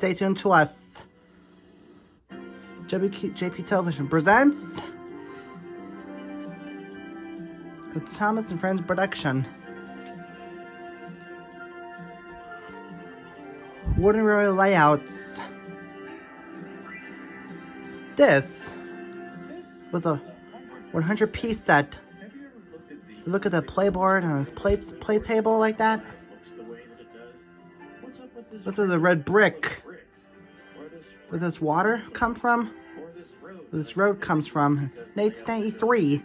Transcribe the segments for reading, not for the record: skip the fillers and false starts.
stay tuned to us. JP Television presents a Thomas and Friends production. Wooden railway layouts. This was a 100-piece set. Look at the playboard and his play table like that. What's with the red brick? Where this water come from? Where this road comes from? 1993.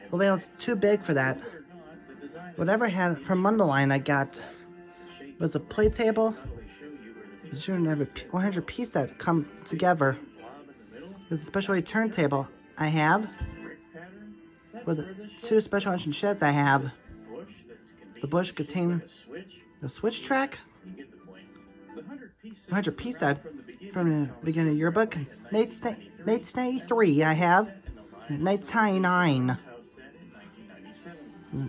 The layout's too big for that. Whatever I had from Mundelein I got was a play table. You shouldn't have a 100-piece set come together. There's a special turntable I have. With the 2 special engine sheds I have. The bush contain the switch track. 100-piece set from the beginning of your book. 1993 I have. 1999.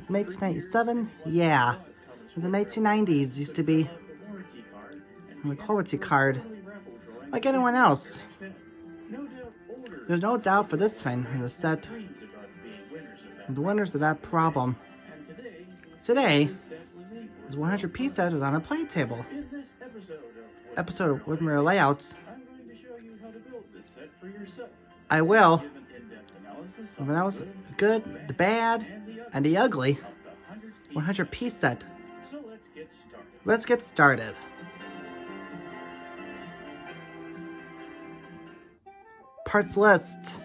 1997, yeah. The 1990s used to be the quality card. Like anyone else. There's no doubt for this thing, the set. The winners of that problem. Today, this 100-piece set is on a play table. Episode of Wooden Railway Layouts. I will. When I was good, the bad, and the ugly 100-piece set. Let's get started. Parts list.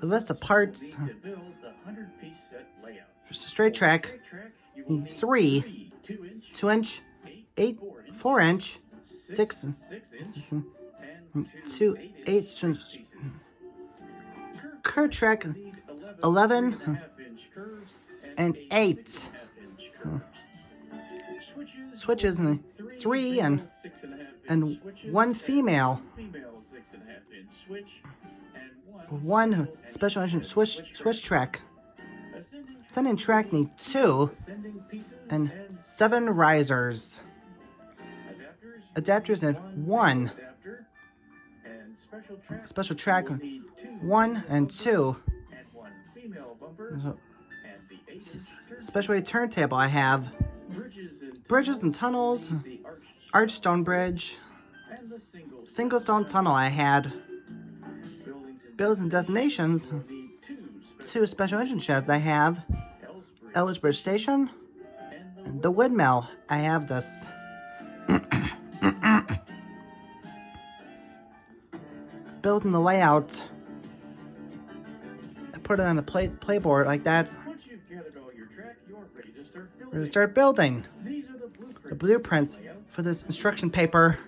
A list of parts. Straight track. 3 2-inch, 8 4-inch, 6 2 8-inch. Curve track 11 and 8. Switches 3 and 1 female. 1 special engine switch track. Ascending track need 2 and 7 risers. Adapters need 1. Special track 1 and 2. Special turntable I have. Bridges and tunnels. Arch stone bridge. Single stone tunnel I had. Buildings and destinations. 2 special engine sheds I have. Ellis Bridge Station. And the windmill. I have this. Building the layout. I put it on a playboard like that. We're going to start building the blueprints for this instruction paper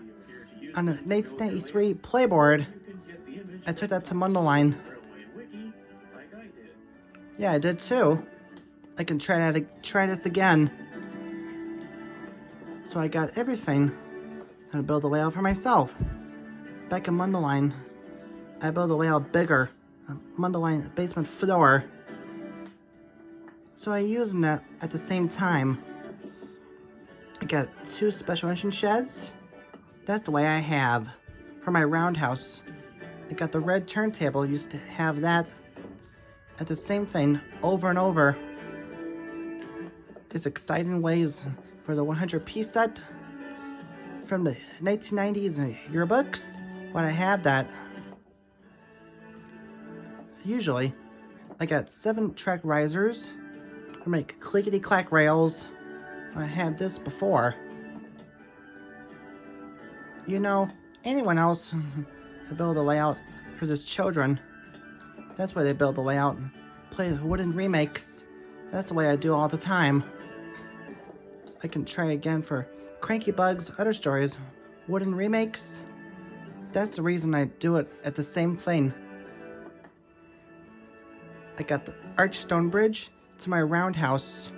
on the 1993 playboard. I took that to Mundelein. Yeah, I did too. I can try this again. So I got everything. How to build the layout for myself. Back in Mundelein, I built a layout bigger. Mundelein basement floor. So I used that at the same time. I got 2 special engine sheds. That's the way I have. For my roundhouse. I got the red turntable. Used to have that at the same thing over and over. There's exciting ways for the 100-piece set from the 1990s yearbooks. When I have that, usually I got 7 track risers. I make clickety-clack rails. I had this before. You know, anyone else to build a layout for these children, that's why they build the layout and play wooden remakes. That's the way I do all the time. I can try again for Cranky Bugs, other stories, wooden remakes. That's the reason I do it at the same thing. I got the arch stone bridge to my roundhouse.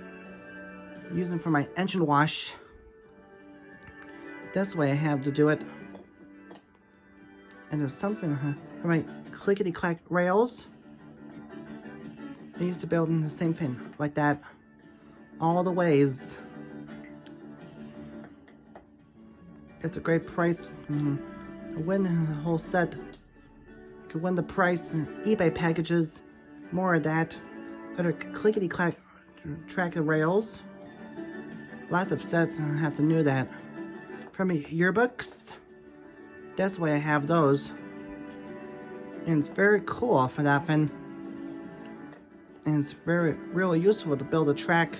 Using for my engine wash. That's the way I have to do it. And there's something for my clickety-clack rails. I used to build in the same thing, like that, all the ways. It's a great price. To win the whole set, you can win the price in eBay packages. More of that. Other clickety-clack track rails. Lots of sets have to know that. From yearbooks. That's why I have those. And it's very cool for that thing. And it's really useful to build a track.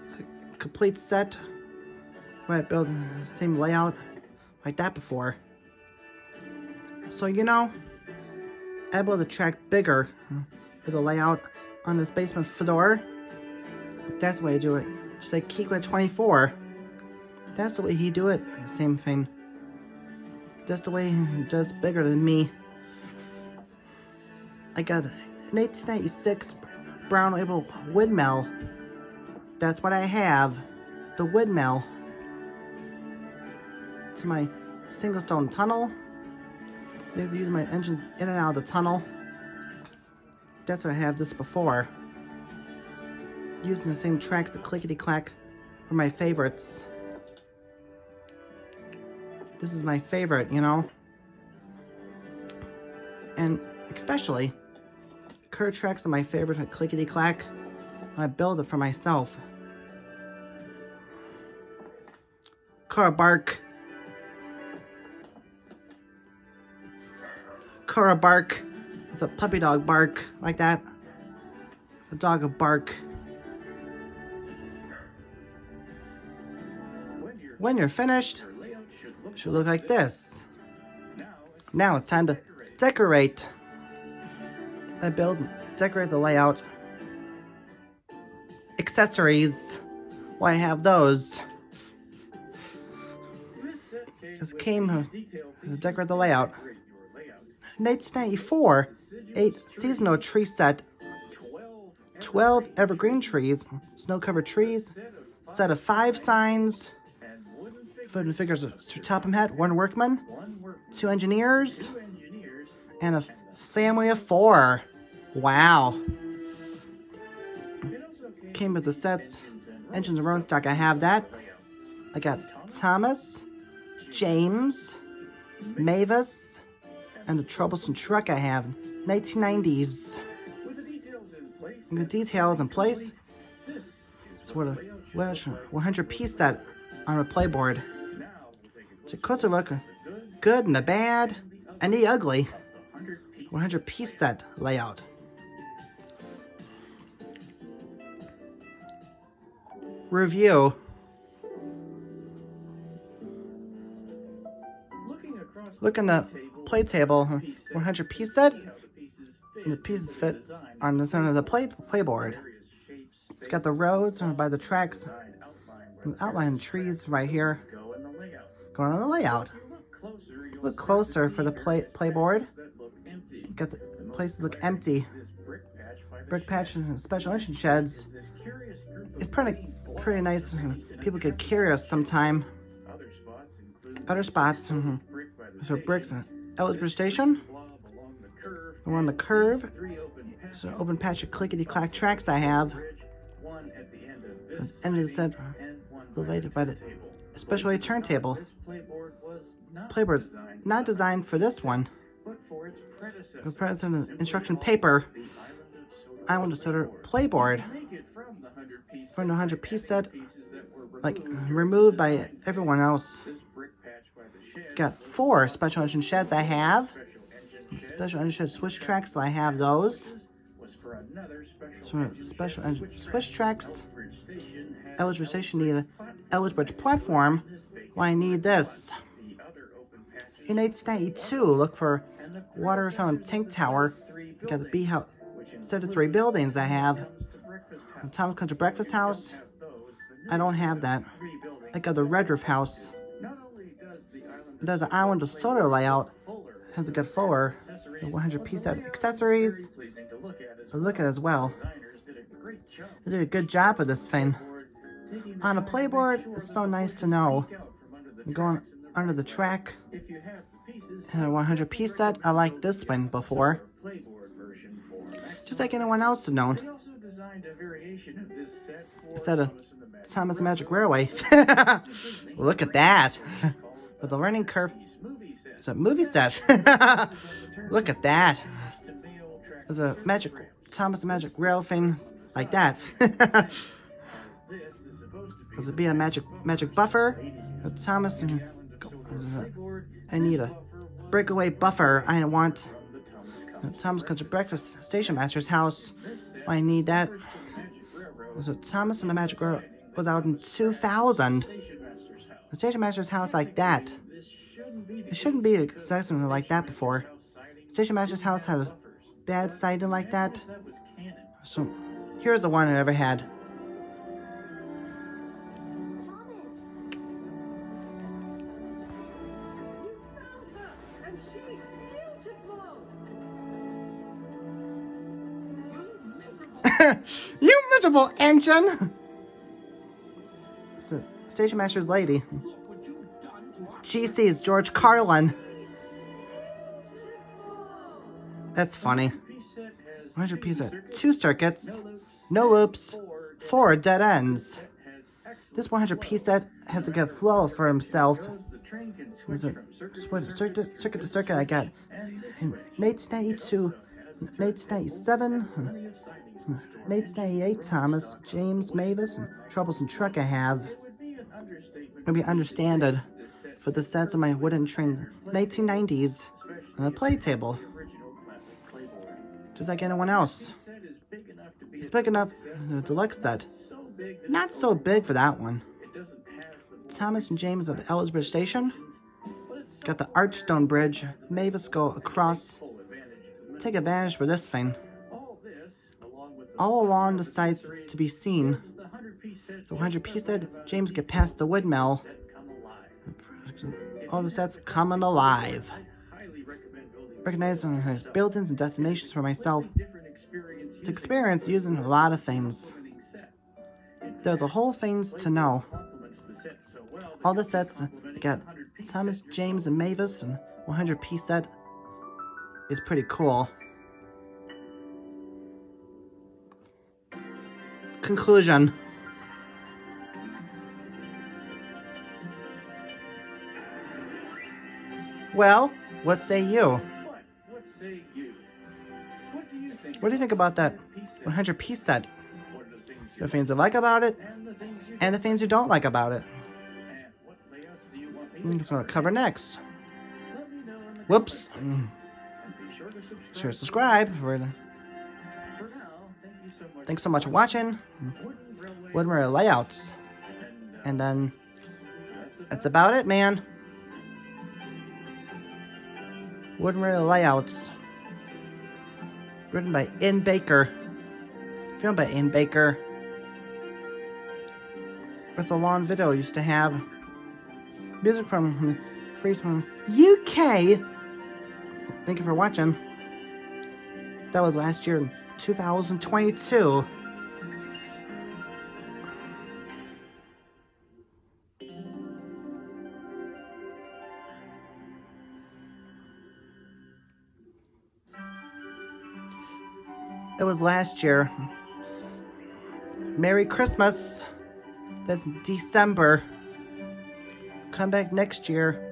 It's a complete set where I build the same layout like that before. So I built a track bigger with the layout on this basement floor. That's the way I do it. Just like Kikwa 24. That's the way he do it. The same thing. Just the way he does bigger than me. I got an 1896 Brown Label windmill. That's what I have. The windmill. To my single stone tunnel. I used to use my engines in and out of the tunnel. That's what I have this before. Using the same tracks that clickety-clack are my favorites. This is my favorite, And especially, Kurt tracks are my favorite at clickety-clack. I build it for myself. Cora Bark. Cora Bark. It's a puppy dog bark, like that. A dog of bark. When you're finished, it should look like this. Now it's time to decorate. I decorate the layout. Accessories. Why I have those. This came to decorate the layout. 1994, 8 seasonal tree set. 12 evergreen trees, snow-covered trees, set of 5 signs, wooden figures of Sir Topham Hatt, 1 workman, 2 engineers, and a family of 4. Wow. Came with the sets, engines and rolling stock. I have that. I got Thomas, James, Mavis, and the troublesome truck I have. 1990s. And the details in place. It's what a 100-piece set on a playboard. It's a closer look. Good and the bad and the ugly. 100-piece set layout. Review. Look in the play table. 100-piece set. And the pieces fit on the center of the playboard. It's got the roads by the tracks. And the outline of trees right here. Going on the layout. Look closer for the playboard. Got the places look empty. Brick patch and special engine sheds. It's pretty nice. People get curious sometime. Other spots. So bricks. Ellsworth Station. We're on the curve. So open patch of clickety-clack tracks I have. End of the set. Elevated by the especially a turntable. Playboard's not designed for this one. The present instruction paper. Island of Soda playboard. From the 100-piece set, like removed by everyone else. Got 4 special engine sheds I have. Special engine shed switch tracks, so I have those. So special engine switch tracks. Ellsworth Station need a Ellsworth platform. Why I need this? In 1892, look for water fountain tank tower. Got the B house. Set of 3 buildings I have. Tom Country Breakfast House. I don't have that. I got the Red Roof House. There's an Island of Soda layout. Has a good fuller. The 100-piece set accessories. I look at it as well. They did a good job with this thing. On a playboard, it's so nice to know. I'm going under the track. And a 100-piece set. I like this one before. Just like anyone else to know. Instead of Thomas Magic Railway. Look at that. with a learning curve. It's a movie set. Look at that. There's a Thomas the Magic Rail thing like that. There's a be a magic buffer. Thomas and I need a breakaway buffer. I want Thomas comes to breakfast Station Master's house. I need that. So Thomas and the Magic Rail was out in 2000. The Station Master's house like that. It shouldn't be accessible like that before. Station Master's house had a bad sighting like that. So here's the one I ever had. You miserable engine! So, Station Master's lady. GC is George Carlin. That's funny. 100 pieces. 2 circuits. No loops. 4 dead ends. This 100 piece set has a good flow for himself. There's a circuit to circuit I got in 1992, 1997, 1998, Thomas, James, Mavis, and Troublesome Truck I have. It'll be understanded for the sets of my wooden trains, 1990s, on a play table. Just like anyone else. It's big enough, the deluxe set. Not so big for that one. Thomas and James at the Ellsbridge Station. Got the Archstone Bridge. Mavis go across. Take advantage for this thing. All along the sites to be seen. The 100 piece set, James get past the windmill. All the sets coming alive. Recognizing buildings and destinations for myself. To experience using a lot of things. There's a whole things to know. All the sets, I got Thomas, James, and Mavis, and 100 piece set is pretty cool. Conclusion. Well, what say you? What say you? What do you think? What do you think about that 100 piece set? The things you like about it, and the things you don't like about it. That's what I'll cover next. Whoops. Sure, subscribe. Thanks so much for watching. Wooden Rail Layouts. And then, that's about it, man. Wooden Rail Layouts. Written by N. Baker. Filmed by N. Baker. It's a long video I used to have. Music from UK. Thank you for watching. That was last year in 2022. It was last year. Merry Christmas. That's December. Come back next year.